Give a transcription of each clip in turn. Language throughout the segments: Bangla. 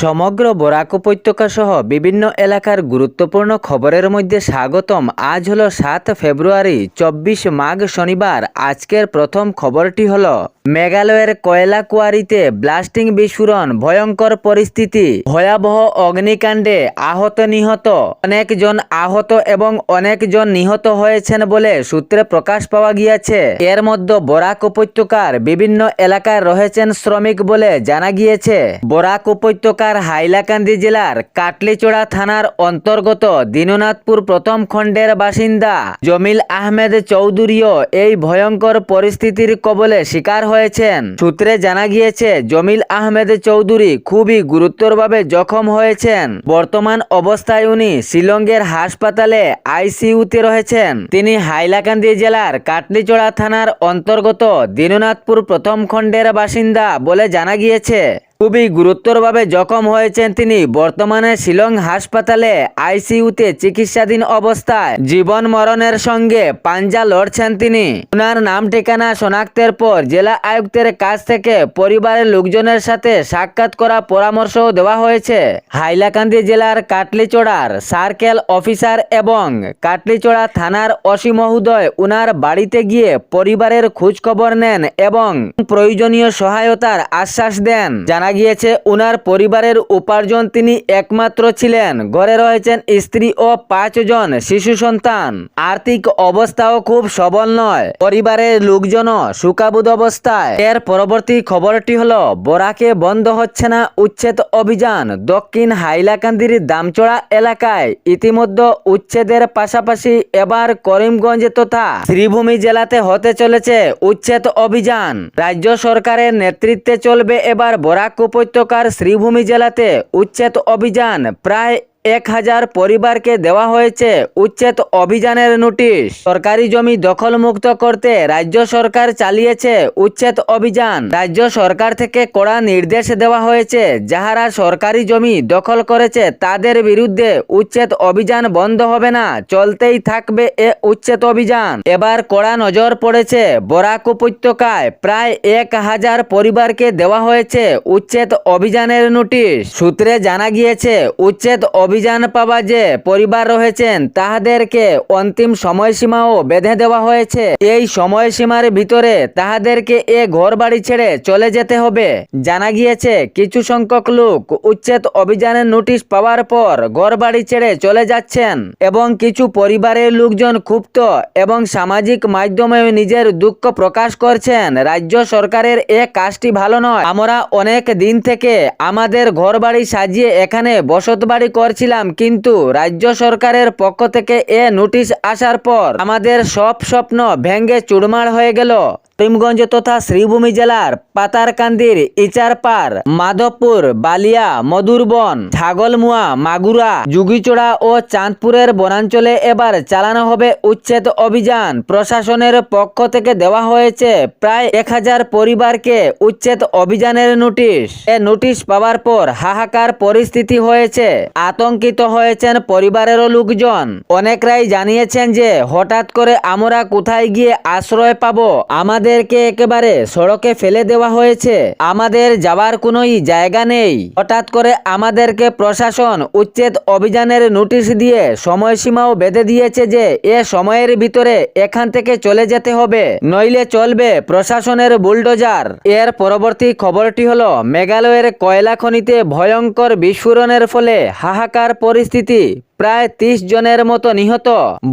সমগ্র বরাক উপত্যকা সহ বিভিন্ন এলাকার গুরুত্বপূর্ণ খবরের মধ্যে স্বাগতম। আজ হলো 7 ফেব্রুয়ারি 24 মাঘ শনিবার। আজকের প্রথম খবরটি হলো মেঘালয়ের কয়লা কোয়ারিতে ব্লাস্টিং বিস্ফোরণ, ভয়ঙ্কর পরিস্থিতি, ভয়াবহ অগ্নিকাণ্ডে অনেকজন আহত এবং অনেকজন নিহত হয়েছেন বলে সূত্রে প্রকাশ পাওয়া গিয়েছে। এর মধ্যে বরাক উপত্যকার বিভিন্ন এলাকায় রয়েছেন শ্রমিক বলে জানা গিয়েছে। বরাক উপত্যকার হাইলাকান্দি জেলার কাটলিচড়া থানার অন্তর্গত দীননাথপুর প্রথম খণ্ডের বাসিন্দা জমিল আহমেদ চৌধুরীও এই ভয়ঙ্কর পরিস্থিতির কবলে শিকার হয়েছেন। সূত্রে জানা গিয়েছে জমিল আহমেদ চৌধুরী খুবই গুরুতরভাবে জখম হয়েছেন। বর্তমান অবস্থায় উনি শিলংয়ের হাসপাতালে আইসিইউতে রয়েছেন। তিনি হাইলাকান্দি জেলার কাটলিচড়া থানার অন্তর্গত দীননাথপুর প্রথম খণ্ডের বাসিন্দা বলে জানা গিয়েছে। খুবই গুরুতরভাবে জখম হয়েছেন তিনি। বর্তমানে শিলং হাসপাতালে আইসিইউতে চিকিৎসাধীন অবস্থায় জীবন মরণের সঙ্গে পাঞ্জা লড়ছেন তিনি। ওনার নাম ঠিকানা শনাক্তের পর জেলা আয়ুক্তের কাছ থেকে পরিবারের লোকজনের সাথে সাক্ষাৎ করা পরামর্শও দেওয়া হয়েছে। হাইলাকান্দি জেলার কাটলিচড়ার সার্কেল অফিসার এবং কাটলিচড়া থানার ওসি মহোদয় ওনার বাড়িতে গিয়ে পরিবারের খোঁজ খবর নেন এবং প্রয়োজনীয় সহায়তার আশ্বাস দেন। জানা গিয়েছে ওনার পরিবারের উপার্জন তিনি একমাত্র ছিলেন। ঘরে রয়েছেন স্ত্রী ও 5 জন শিশু সন্তান। আর্থিক অবস্থাও খুব সবল নয়। পরিবারের লোকজনও শোকাবুদ অবস্থায়। এর পরবর্তী খবরটি হলো বরাকে বন্ধ হচ্ছে না উচ্ছেদ অভিযান। দক্ষিণ হাইলাকান্দির দামচড়া এলাকায় ইতিমধ্যে উচ্ছেদের পাশাপাশি এবার করিমগঞ্জ তথা শ্রীভূমি জেলাতে হতে চলেছে উচ্ছেদ অভিযান। রাজ্য সরকারের নেতৃত্বে চলবে এবার বরাক উপত্যকার শ্রীভূমি জেলাতে উচ্ছেদ অভিযান। প্রায় 1000 পরিবারকে দেওয়া হয়েছে উচ্ছেদ অভিযানের নোটিশ। সরকারি জমি দখলমুক্ত করতে রাজ্য সরকার চালিয়েছে উচ্ছেদ অভিযান। রাজ্য সরকার থেকে কড়া নির্দেশ দেওয়া হয়েছে যাহারা সরকারি জমি দখল করেছে তাদের বিরুদ্ধে উচ্ছেদ অভিযান বন্ধ হবে না, চলতেই থাকবে এ উচ্ছেদ অভিযান। এবার কড়া নজর পড়েছে বরাক উপত্যকায় প্রায় 1000 পরিবারকে দেওয়া হয়েছে উচ্ছেদ অভিযানের নোটিশ। সূত্রে জানা গিয়েছে উচ্ছেদ অভিযান পাওয়া যে পরিবার রয়েছেন তাহাদেরকে অন্তিম সময়সীমাও বেঁধে দেওয়া হয়েছে। এই সময়সীমার ভিতরে তাহাদেরকে এ ঘর বাড়ি ছেড়ে চলে যেতে হবে। জানা গিয়েছে কিছু সংখ্যক লোক উচ্ছেদ অভিযানের নোটিশ পাওয়ার পর ঘর বাড়ি ছেড়ে চলে যাচ্ছেন এবং কিছু পরিবারের লোকজন ক্ষুব্ধ এবং সামাজিক মাধ্যমে নিজের দুঃখ প্রকাশ করছেন। রাজ্য সরকারের এ কাজটি ভালো নয়। আমরা অনেক দিন থেকে আমাদের ঘর বাড়ি সাজিয়ে এখানে বসত বাড়ি করছিলাম, কিন্তু রাজ্য সরকারের পক্ষ থেকে এ নোটিশ আসার পর আমাদের সব স্বপ্ন ভেঙে চুরমার হয়ে গেল। করিমগঞ্জ তথা শ্রীভূমি জেলার পাতারকান্দির ইচারপাড়, মাধবপুর, বালিয়া, মধুরবন, ছাগলমুয়া, মাগুরা, যুগিচড়া ও চাঁদপুরের বনাঞ্চলে এবার চালানো হবে উচ্ছেদ অভিযান। প্রশাসনের পক্ষ থেকে দেওয়া হয়েছে প্রায় 1000 পরিবারকে উচ্ছেদ অভিযানের নোটিশ। এ নোটিশ পাওয়ার পর হাহাকার পরিস্থিতি হয়েছে। আতঙ্কিত হয়েছেন পরিবারেরও লোকজন। অনেকরাই জানিয়েছেন যে হঠাৎ করে আমরা কোথায় গিয়ে আশ্রয় পাবো, আমাদেরকে একেবারে সড়কে ফেলে দেওয়া হয়েছে, আমাদের যাওয়ার কোনোই জায়গা নেই। হঠাৎ করে আমাদেরকে প্রশাসন উচ্ছেদ অভিযানের নোটিশ দিয়ে সময়সীমাও বেঁধে দিয়েছে যে এ সময়ের ভিতরে এখান থেকে চলে যেতে হবে, নইলে চলবে প্রশাসনের বুলডোজার। এর পরবর্তী খবরটি হলো মেঘালয়ের কয়লা খনিতে ভয়ঙ্কর বিস্ফোরণের ফলে হাহাকার পরিস্থিতি, প্রায় 30 জনের মতো নিহত।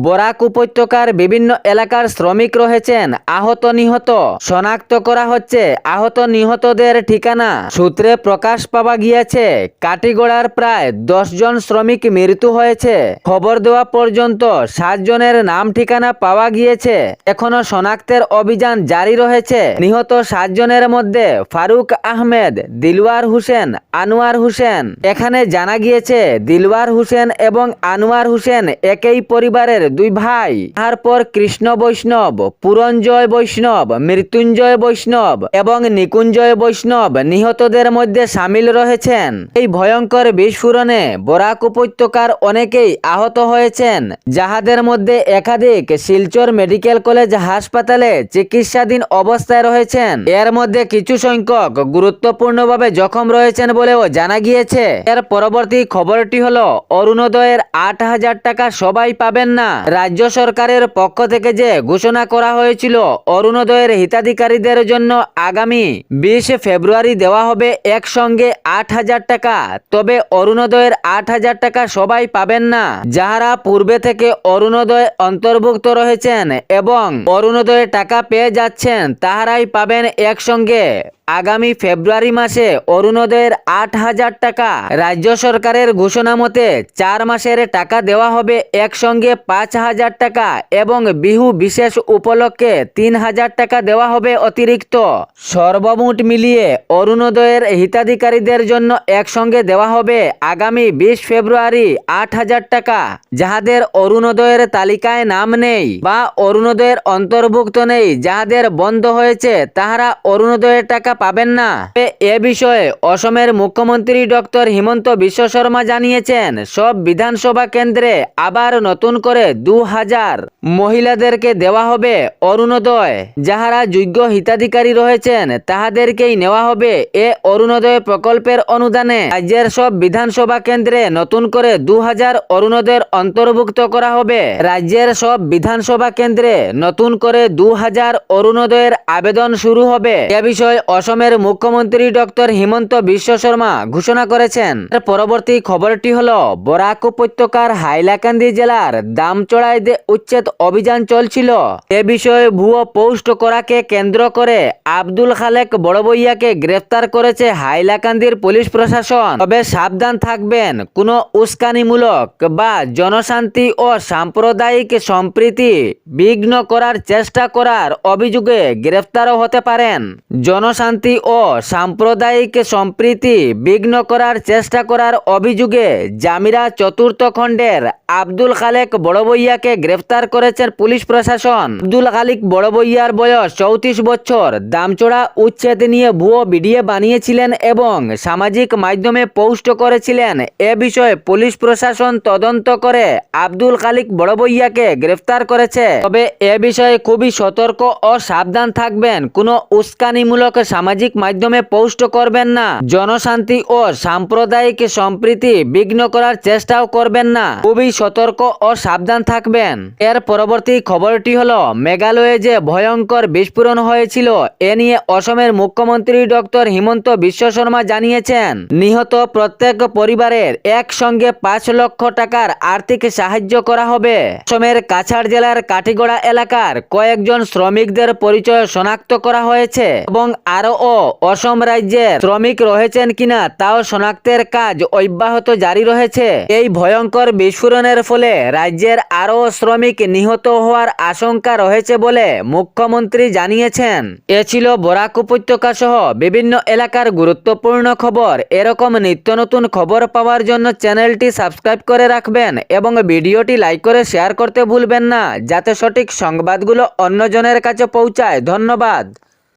বরাক উপত্যকার বিভিন্ন এলাকার শ্রমিক রয়েছেন আহত নিহত। শনাক্ত করা হচ্ছে আহত নিহতদের ঠিকানা। সূত্রে প্রকাশ পাওয়া গিয়েছে কাটিগড়ার প্রায় 10 জন শ্রমিক মৃত্যু হয়েছে। খবর দেওয়া পর্যন্ত 7 জনের নাম ঠিকানা পাওয়া গিয়েছে। এখনো শনাক্তের অভিযান জারি রয়েছে। নিহত 7 জনের মধ্যে ফারুক আহমেদ, দিলওয়ার হোসেন, আনোয়ার হোসেন। এখানে জানা গিয়েছে দিলওয়ার হোসেন এবং আনোয়ার হোসেন একই পরিবারের দুই ভাই। তারপর কৃষ্ণ বৈষ্ণব, পুরঞ্জয় বৈষ্ণব, মৃত্যুঞ্জয় বৈষ্ণব এবং নিকুঞ্জয় বৈষ্ণব নিহতদের মধ্যে সামিল রয়েছেন। এই ভয়ঙ্কর বিস্ফোরণে বরাক উপত্যকার অনেকেই আহত হয়েছেন, যাহাদের মধ্যে একাধিক শিলচর মেডিকেল কলেজ হাসপাতালে চিকিৎসাধীন অবস্থায় রয়েছেন। এর মধ্যে কিছু সংখ্যক গুরুত্বপূর্ণভাবে জখম রয়েছেন বলেও জানা গিয়েছে। এর পরবর্তী খবরটি হলো অরুণোদয়ের 8,000 টাকা সবাই পাবেন না। রাজ্য সরকারের পক্ষ থেকে যে ঘোষণা করা হয়েছিল অরুণোদয়ের হিতাধিকারীদের জন্য আগামী 20 ফেব্রুয়ারি দেওয়া হবে একসঙ্গে 8,000 টাকা, তবে অরুণোদয়ের 8,000 টাকা সবাই পাবেন না। যাহারা পূর্বে থেকে অরুণোদয় অন্তর্ভুক্ত রয়েছেন এবং অরুণোদয়ের টাকা পেয়ে যাচ্ছেন তাহারাই পাবেন একসঙ্গে আগামী ফেব্রুয়ারি মাসে অরুণোদয়ের 8,000 টাকা। রাজ্য সরকারের ঘোষণা মতে 4 মাসের টাকা দেওয়া হবে একসঙ্গে 5,000 টাকা এবং বিহু বিশেষ উপলক্ষে 3,000 টাকা দেওয়া হবে অতিরিক্ত। সর্বমোট মিলিয়ে অরুণোদয়ের হিতাধিকারীদের জন্য একসঙ্গে দেওয়া হবে আগামী 20 ফেব্রুয়ারি 8,000 টাকা। যাহাদের অরুণোদয়ের তালিকায় নাম নেই বা অরুণোদয়ের অন্তর্ভুক্ত নেই, যাহাদের বন্ধ হয়েছে, তাহারা অরুণোদয়ের টাকা পাবেন না। এ বিষয়ে অসমের মুখ্যমন্ত্রী ডক্টর হিমন্ত বিশ্ব শর্মা জানিয়েছেন, সব বিধানসভা কেন্দ্রে আবার নতুন করে 2,000 মহিলাদেরকে দেওয়া হবে অরুণোদয়। যাহারা যোগ্য হিতাধিকারী রয়েছেন তাহাদেরকেই নেওয়া হবে এ অরুণোদয় প্রকল্পের অনুদানে। রাজ্যের সব বিধানসভা কেন্দ্রে নতুন করে 2,000 অরুণোদয়ের অন্তর্ভুক্ত করা হবে। রাজ্যের সব বিধানসভা কেন্দ্রে নতুন করে 2,000 অরুণোদয়ের আবেদন শুরু হবে। এ বিষয়ে অসমের মুখ্যমন্ত্রী ডক্টর হিমন্ত বিশ্ব শর্মা ঘোষণা করেছেন। পরবর্তী খবরটি হলো বরাক উপত্যকার হাইলাকান্দি জেলার দামচড়ায় উচ্ছেদ অভিযান চলছিল। এ বিষয়ে ভুয়ো পোস্ট করাকে কেন্দ্র করে আব্দুল খালেক বড়বইয়াকে গ্রেফতার করেছে হাইলাকান্দির পুলিশ প্রশাসন। তবে সাবধান থাকবেন, কোনো উস্কানিমূলক বা জনশান্তি ও সাম্প্রদায়িক সম্প্রীতি বিঘ্ন করার চেষ্টা করার অভিযোগে গ্রেফতারও হতে পারেন। জনশান্তি ও সাম্প্রদায়িক সম্প্রীতি বিঘ্ন করার চেষ্টা করার অভিযোগে জামিরা চতুর্থ খণ্ডের আব্দুল খালেক বড়বইয়াকে গ্রেফতার করেছেন পুলিশ প্রশাসন। আব্দুল খালেক বড়বইয়ার বয়স 34 বছর। দামচড়া উচ্ছেদ নিয়ে ভুয়ো ভিডিও বানিয়েছিলেন এবং সামাজিক মাধ্যমে পোস্ট করেছিলেন। এ বিষয়ে পুলিশ প্রশাসন তদন্ত করে আব্দুল খালেক বড়বইয়াকে গ্রেফতার করেছে। তবে এ বিষয়ে খুবই সতর্ক ও সাবধান থাকবেন, কোনো উস্কানিমূলক সামাজিক মাধ্যমে পোস্ট করবেন না, জনশান্তি ও সাম্প্রদায়িক সম্প্রীতি বিঘ্ন করার চেষ্টাও করবেন না, খুবই সতর্ক ও সাবধান থাকবেন। এর পরবর্তী খবরটি হলো মেঘালয়ে যে ভয়ঙ্কর বিস্ফোরণ হয়েছিল এ নিয়ে অসমের মুখ্যমন্ত্রী ডক্টর হিমন্ত বিশ্ব শর্মা জানিয়েছেন, নিহত প্রত্যেক পরিবারের একসঙ্গে 5 লক্ষ টাকার আর্থিক সাহায্য করা হবে। অসমের কাছাড় জেলার কাঠিগড়া এলাকার কয়েকজন শ্রমিকদের পরিচয় শনাক্ত করা হয়েছে এবং আরও অসম রাজ্যের শ্রমিক রয়েছেন কিনা তাও শনাক্তের কাজ অব্যাহত জারি রয়েছে। এই ভয়ঙ্কর বিস্ফোরণের ফলে রাজ্যের আরও শ্রমিক নিহত হওয়ার আশঙ্কা রয়েছে বলে মুখ্যমন্ত্রী জানিয়েছেন। এ ছিল বরাক উপত্যকা সহ বিভিন্ন এলাকার গুরুত্বপূর্ণ খবর। এরকম নিত্য নতুন খবর পাওয়ার জন্য চ্যানেলটি সাবস্ক্রাইব করে রাখবেন এবং ভিডিওটি লাইক করে শেয়ার করতে ভুলবেন না, যাতে সঠিক সংবাদগুলো অন্যজনের কাছে পৌঁছায়। ধন্যবাদ।